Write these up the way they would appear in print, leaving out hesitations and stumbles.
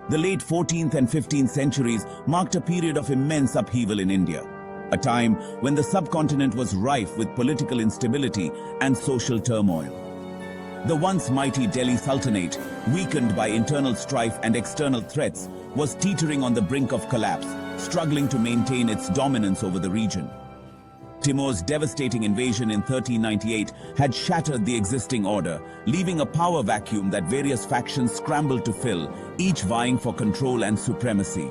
The late 14th and 15th centuries marked a period of immense upheaval in India, a time when the subcontinent was rife with political instability and social turmoil. The once mighty Delhi Sultanate, weakened by internal strife and external threats, was teetering on the brink of collapse, struggling to maintain its dominance over the region. Timur's devastating invasion in 1398 had shattered the existing order, leaving a power vacuum that various factions scrambled to fill, each vying for control and supremacy.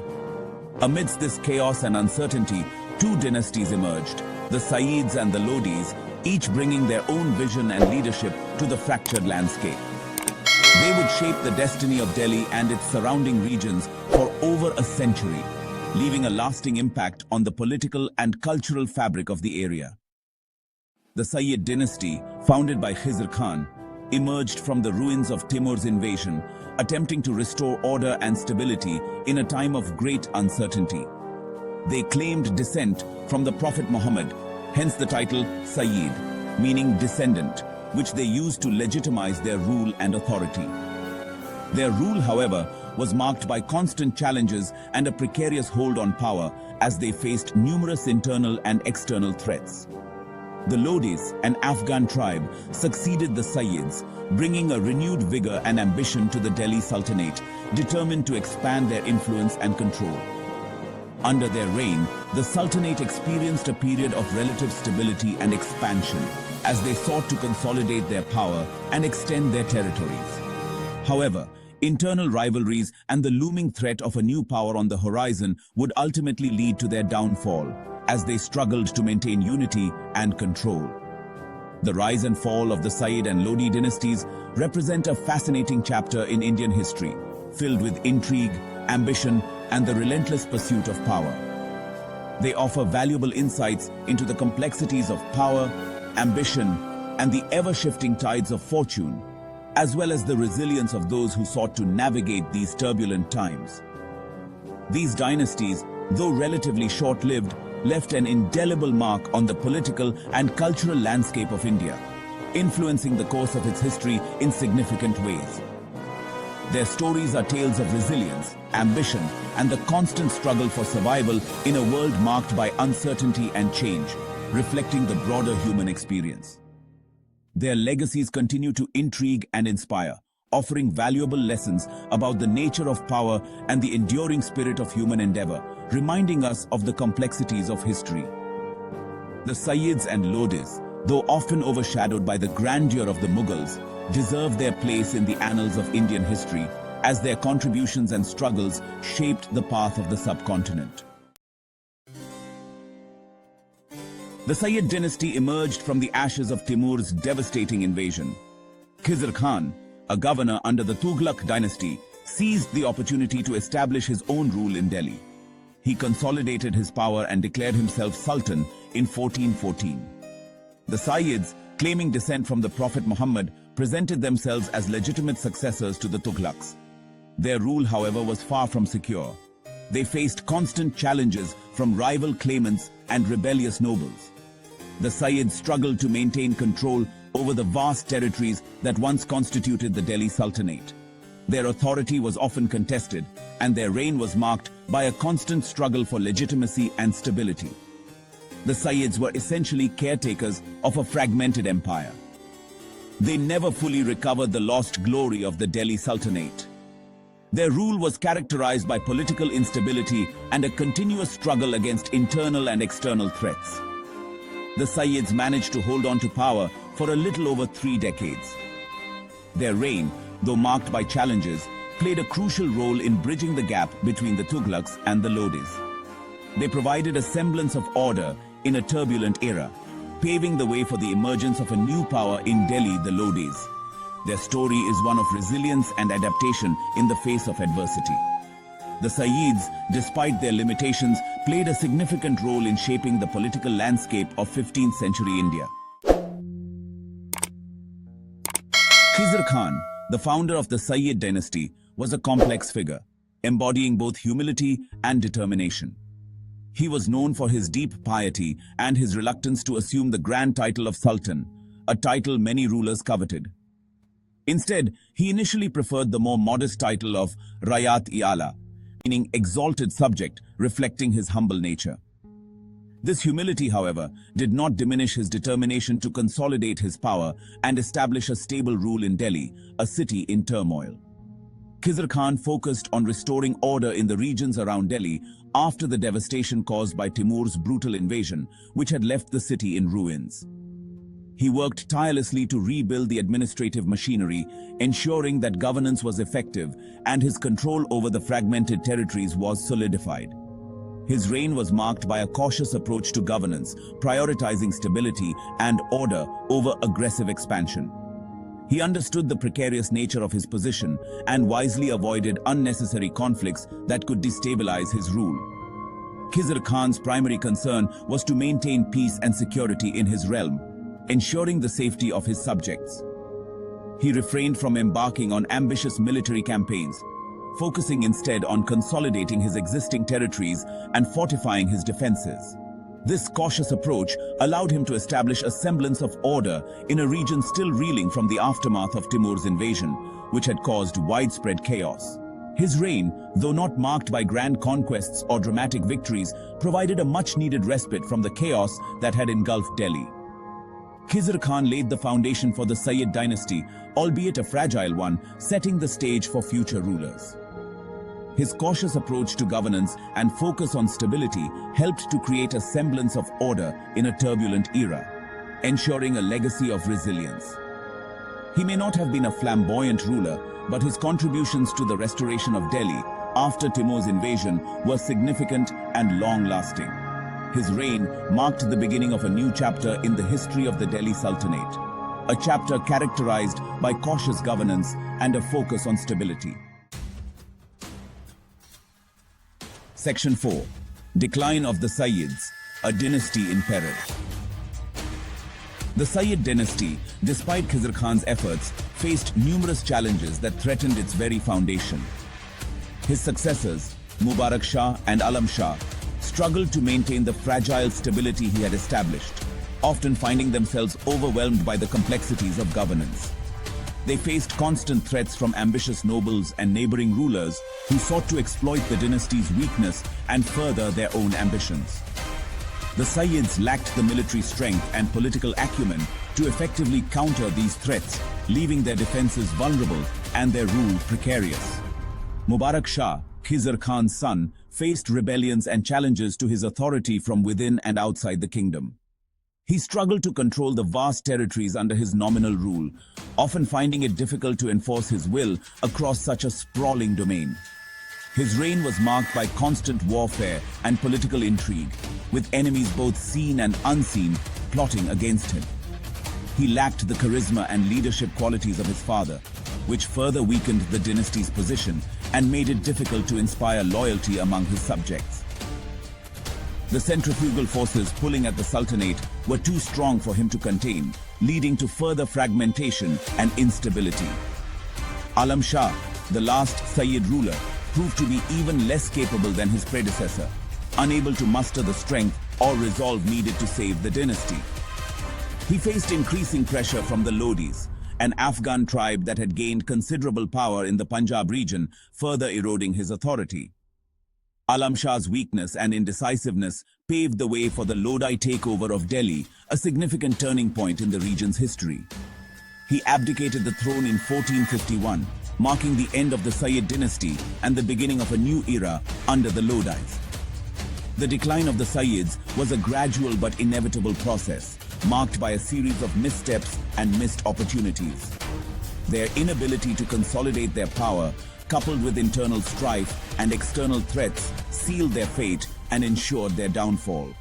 Amidst this chaos and uncertainty, two dynasties emerged, the Sayyids and the Lodis, each bringing their own vision and leadership to the fractured landscape. They would shape the destiny of Delhi and its surrounding regions for over a century, leaving a lasting impact on the political and cultural fabric of the area. The Sayyid Dynasty, founded by Khizr Khan, emerged from the ruins of Timur's invasion, attempting to restore order and stability in a time of great uncertainty. They claimed descent from the Prophet Muhammad, hence the title Sayyid, meaning descendant, which they used to legitimize their rule and authority. Their rule, however, was marked by constant challenges and a precarious hold on power as they faced numerous internal and external threats. The Lodis, an Afghan tribe, succeeded the Sayyids, bringing a renewed vigor and ambition to the Delhi Sultanate, determined to expand their influence and control. Under their reign, the Sultanate experienced a period of relative stability and expansion as they sought to consolidate their power and extend their territories. However, internal rivalries and the looming threat of a new power on the horizon would ultimately lead to their downfall as they struggled to maintain unity and control. The rise and fall of the Sayyid and Lodi dynasties represent a fascinating chapter in Indian history, filled with intrigue, ambition, and the relentless pursuit of power. They offer valuable insights into the complexities of power, ambition, and the ever-shifting tides of fortune, as well as the resilience of those who sought to navigate these turbulent times. These dynasties, though relatively short-lived, left an indelible mark on the political and cultural landscape of India, influencing the course of its history in significant ways. Their stories are tales of resilience, ambition, and the constant struggle for survival in a world marked by uncertainty and change, reflecting the broader human experience. Their legacies continue to intrigue and inspire, offering valuable lessons about the nature of power and the enduring spirit of human endeavor, reminding us of the complexities of history. The Sayyids and Lodis, though often overshadowed by the grandeur of the Mughals, deserve their place in the annals of Indian history as their contributions and struggles shaped the path of the subcontinent. The Sayyid dynasty emerged from the ashes of Timur's devastating invasion. Khizr Khan, a governor under the Tughlaq dynasty, seized the opportunity to establish his own rule in Delhi. He consolidated his power and declared himself Sultan in 1414. The Sayyids, claiming descent from the Prophet Muhammad, presented themselves as legitimate successors to the Tughlaqs. Their rule, however, was far from secure. They faced constant challenges from rival claimants and rebellious nobles. The Sayyids struggled to maintain control over the vast territories that once constituted the Delhi Sultanate. Their authority was often contested, and their reign was marked by a constant struggle for legitimacy and stability. The Sayyids were essentially caretakers of a fragmented empire. They never fully recovered the lost glory of the Delhi Sultanate. Their rule was characterized by political instability and a continuous struggle against internal and external threats. The Sayyids managed to hold on to power for a little over 3 decades. Their reign, though marked by challenges, played a crucial role in bridging the gap between the Tughlaqs and the Lodis. They provided a semblance of order in a turbulent era, paving the way for the emergence of a new power in Delhi, the Lodis. Their story is one of resilience and adaptation in the face of adversity. The Sayyids, despite their limitations, played a significant role in shaping the political landscape of 15th century India. Khizr Khan, the founder of the Sayyid Dynasty, was a complex figure, embodying both humility and determination. He was known for his deep piety and his reluctance to assume the grand title of Sultan, a title many rulers coveted. Instead, he initially preferred the more modest title of Rayat-i-Ala, meaning exalted subject, reflecting his humble nature. This humility, however, did not diminish his determination to consolidate his power and establish a stable rule in Delhi, a city in turmoil. Khizr Khan focused on restoring order in the regions around Delhi after the devastation caused by Timur's brutal invasion, which had left the city in ruins. He worked tirelessly to rebuild the administrative machinery, ensuring that governance was effective and his control over the fragmented territories was solidified. His reign was marked by a cautious approach to governance, prioritizing stability and order over aggressive expansion. He understood the precarious nature of his position and wisely avoided unnecessary conflicts that could destabilize his rule. Khizr Khan's primary concern was to maintain peace and security in his realm, ensuring the safety of his subjects. He refrained from embarking on ambitious military campaigns, focusing instead on consolidating his existing territories and fortifying his defenses. This cautious approach allowed him to establish a semblance of order in a region still reeling from the aftermath of Timur's invasion, which had caused widespread chaos. His reign, though not marked by grand conquests or dramatic victories, provided a much-needed respite from the chaos that had engulfed Delhi. Khizr Khan laid the foundation for the Sayyid Dynasty, albeit a fragile one, setting the stage for future rulers. His cautious approach to governance and focus on stability helped to create a semblance of order in a turbulent era, ensuring a legacy of resilience. He may not have been a flamboyant ruler, but his contributions to the restoration of Delhi after Timur's invasion were significant and long-lasting. His reign marked the beginning of a new chapter in the history of the Delhi Sultanate, a chapter characterized by cautious governance and a focus on stability. Section 4. Decline of the Sayyids, a dynasty in peril. The Sayyid dynasty, despite Khizr Khan's efforts, faced numerous challenges that threatened its very foundation. His successors, Mubarak Shah and Alam Shah, struggled to maintain the fragile stability he had established, often finding themselves overwhelmed by the complexities of governance. They faced constant threats from ambitious nobles and neighboring rulers who sought to exploit the dynasty's weakness and further their own ambitions. The Sayyids lacked the military strength and political acumen to effectively counter these threats, leaving their defenses vulnerable and their rule precarious. Mubarak Shah, Khizr Khan's son, faced rebellions and challenges to his authority from within and outside the kingdom. He struggled to control the vast territories under his nominal rule, often finding it difficult to enforce his will across such a sprawling domain. His reign was marked by constant warfare and political intrigue, with enemies both seen and unseen plotting against him. He lacked the charisma and leadership qualities of his father, which further weakened the dynasty's position and made it difficult to inspire loyalty among his subjects. The centrifugal forces pulling at the Sultanate were too strong for him to contain, leading to further fragmentation and instability. Alam Shah, the last Sayyid ruler, proved to be even less capable than his predecessor, unable to muster the strength or resolve needed to save the dynasty. He faced increasing pressure from the Lodis, an Afghan tribe that had gained considerable power in the Punjab region, further eroding his authority. Alam Shah's weakness and indecisiveness paved the way for the Lodi takeover of Delhi, a significant turning point in the region's history. He abdicated the throne in 1451, marking the end of the Sayyid dynasty and the beginning of a new era under the Lodis. The decline of the Sayyids was a gradual but inevitable process, marked by a series of missteps and missed opportunities. Their inability to consolidate their power, coupled with internal strife and external threats, sealed their fate and ensured their downfall.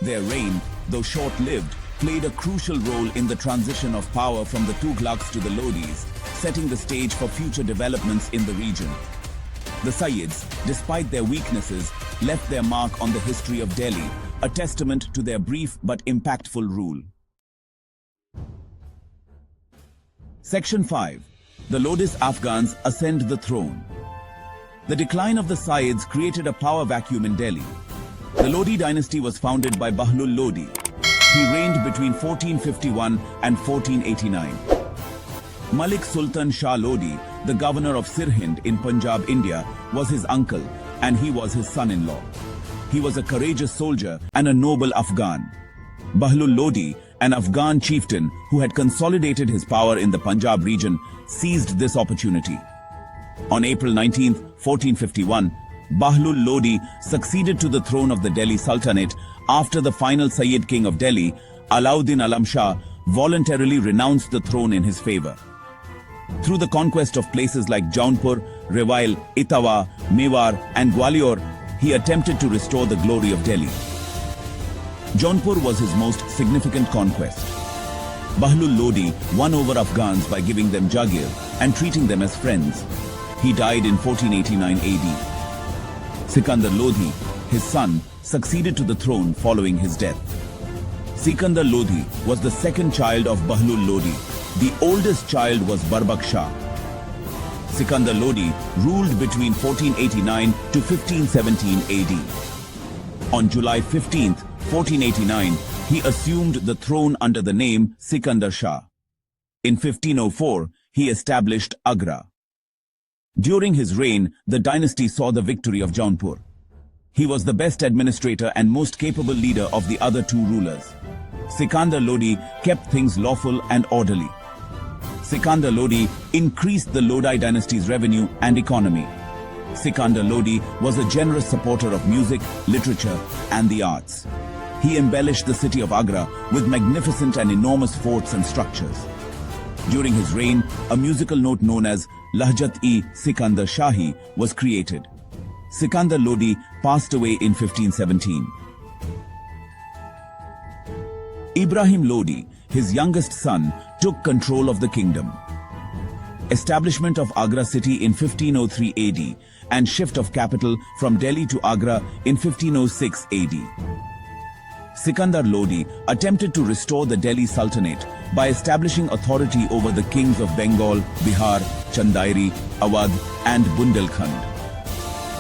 Their reign, though short-lived, played a crucial role in the transition of power from the Tughlaqs to the Lodis, setting the stage for future developments in the region. The Sayyids, despite their weaknesses, left their mark on the history of Delhi, a testament to their brief but impactful rule. Section 5. The Lodis Afghans ascend the throne. The decline of the Sayyids created a power vacuum in Delhi. The Lodi Dynasty was founded by Bahlul Lodi. He reigned between 1451 and 1489. Malik Sultan Shah Lodi, the governor of Sirhind in Punjab, India, was his uncle and he was his son-in-law. He was a courageous soldier and a noble Afghan. Bahlul Lodi, an Afghan chieftain who had consolidated his power in the Punjab region, seized this opportunity. On April 19, 1451, Bahlul Lodi succeeded to the throne of the Delhi Sultanate after the final Sayyid king of Delhi, Alauddin Alam Shah, voluntarily renounced the throne in his favor. Through the conquest of places like Jaunpur, Rewail, Etawah, Mewar and Gwalior, he attempted to restore the glory of Delhi. Jaunpur was his most significant conquest. Bahlul Lodi won over Afghans by giving them jagir and treating them as friends. He died in 1489 AD. Sikandar Lodi, his son, succeeded to the throne following his death. Sikandar Lodi was the second child of Bahlul Lodi. The oldest child was Barbak Shah. Sikandar Lodi ruled between 1489 to 1517 AD. On July 15, 1489, he assumed the throne under the name Sikandar Shah. In 1504, he established Agra. During his reign, the dynasty saw the victory of Jaunpur. He was the best administrator and most capable leader of the other two rulers. Sikandar Lodi kept things lawful and orderly. Sikandar Lodi increased the Lodi dynasty's revenue and economy. Sikandar Lodi was a generous supporter of music, literature, and the arts. He embellished the city of Agra with magnificent and enormous forts and structures. During his reign, a musical note known as Lahjat-e-Sikandar Shahi was created. Sikandar Lodi passed away in 1517. Ibrahim Lodi, his youngest son, took control of the kingdom. Establishment of Agra city in 1503 AD and shift of capital from Delhi to Agra in 1506 AD. Sikandar Lodi attempted to restore the Delhi Sultanate by establishing authority over the kings of Bengal, Bihar, Chandairi, Awadh and Bundelkhand.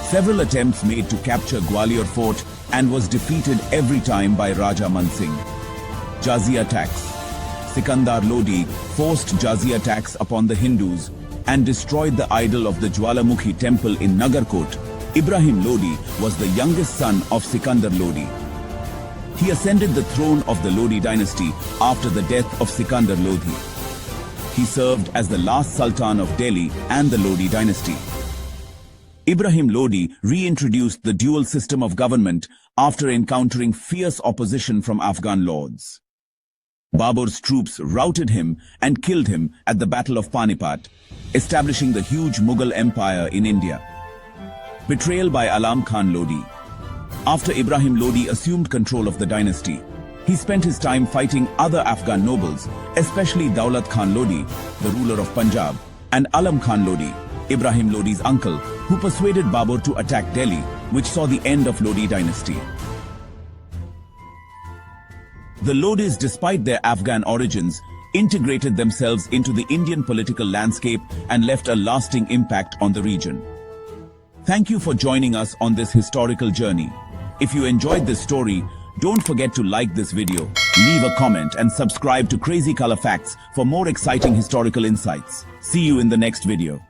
Several attempts made to capture Gwalior fort and was defeated every time by Raja Mansingh. Jizya tax. Sikandar Lodi forced jizya tax upon the Hindus and destroyed the idol of the Jwalamukhi temple in Nagarkot. Ibrahim Lodi was the youngest son of Sikandar Lodi. He ascended the throne of the Lodi dynasty after the death of Sikandar Lodi. He served as the last Sultan of Delhi and the Lodi dynasty. Ibrahim Lodi reintroduced the dual system of government after encountering fierce opposition from Afghan lords. Babur's troops routed him and killed him at the Battle of Panipat, establishing the huge Mughal Empire in India. Betrayal by Alam Khan Lodi. After Ibrahim Lodi assumed control of the dynasty, he spent his time fighting other Afghan nobles, especially Daulat Khan Lodi, the ruler of Punjab, and Alam Khan Lodi, Ibrahim Lodi's uncle, who persuaded Babur to attack Delhi, which saw the end of Lodi dynasty. The Lodis, despite their Afghan origins, integrated themselves into the Indian political landscape and left a lasting impact on the region. Thank you for joining us on this historical journey. If you enjoyed this story, don't forget to like this video, leave a comment and subscribe to Crazy Color Facts for more exciting historical insights. See you in the next video.